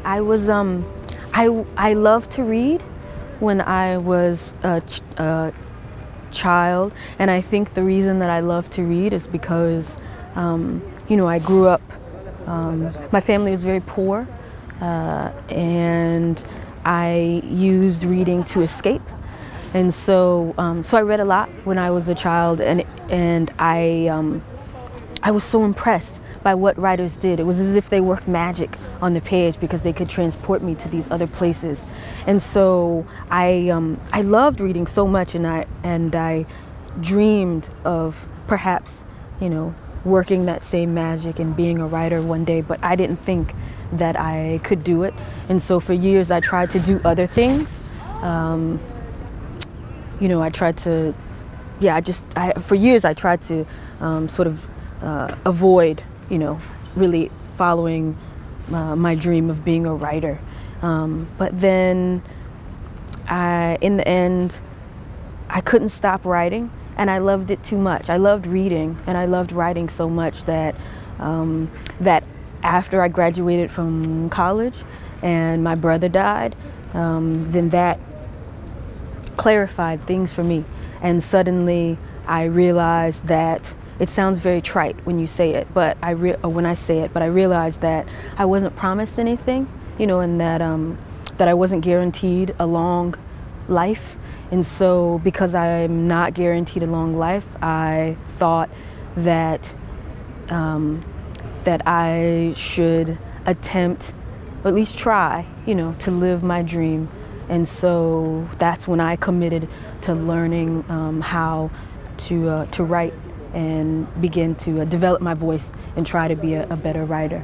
I loved to read when I was a child, and I think the reason that I love to read is because you know, I grew up, my family was very poor, and I used reading to escape. And so I read a lot when I was a child, and I was so impressed by what writers did. It was as if they worked magic on the page because they could transport me to these other places. And so I loved reading so much, and I dreamed of perhaps, you know, working that same magic and being a writer one day, but I didn't think that I could do it. And so for years I tried to do other things. You know, I tried to, for years I tried to sort of avoid, you know, really following my dream of being a writer. But then in the end, I couldn't stop writing, and I loved it too much. I loved reading, and I loved writing so much that that after I graduated from college and my brother died, then that clarified things for me. And suddenly I realized that it sounds very trite when you say it, but when I say it, but I realized that I wasn't promised anything, you know, and that that I wasn't guaranteed a long life. And so because I'm not guaranteed a long life, I thought that that I should attempt, or at least try, you know, to live my dream. And so that's when I committed to learning how to write and begin to develop my voice and try to be a better writer.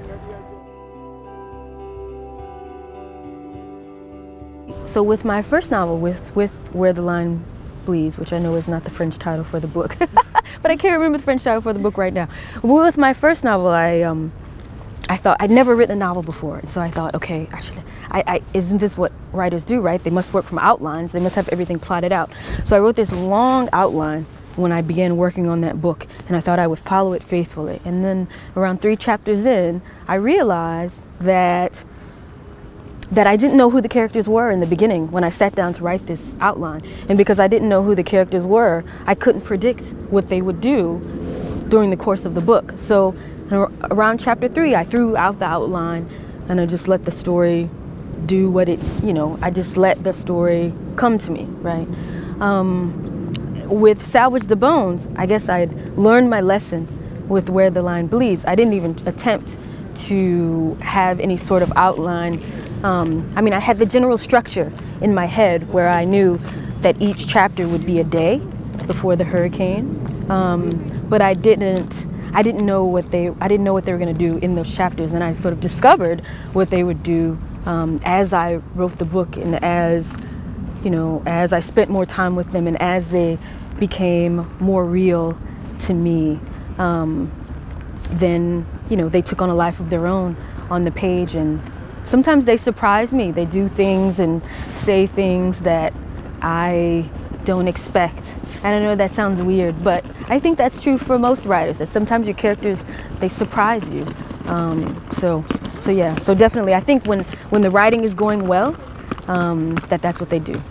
So with my first novel, with Where the Line Bleeds, which I know is not the French title for the book, but I can't remember the French title for the book right now. With my first novel, I thought I'd never written a novel before, and so I thought, okay, isn't this what writers do, right? They must work from outlines. They must have everything plotted out. So I wrote this long outline when I began working on that book, and I thought I would follow it faithfully. And then around 3 chapters in, I realized that I didn't know who the characters were in the beginning when I sat down to write this outline. And because I didn't know who the characters were, I couldn't predict what they would do during the course of the book. So around chapter 3, I threw out the outline and I just let the story do what it, you know, I just let the story come to me, right? With Salvage the Bones, I guess I'd learned my lesson with Where the Line Bleeds. I didn't even attempt to have any sort of outline. I mean, I had the general structure in my head where I knew that each chapter would be a day before the hurricane, but I didn't know what they were going to do in those chapters, and I sort of discovered what they would do as I wrote the book, and as, you know, as I spent more time with them, and as they became more real to me. Then, you know, they took on a life of their own on the page, and sometimes they surprise me. They do things and say things that I don't expect. And I know that sounds weird, but I think that's true for most writers, that sometimes your characters, they surprise you. So yeah, so definitely I think when the writing is going well, that's what they do.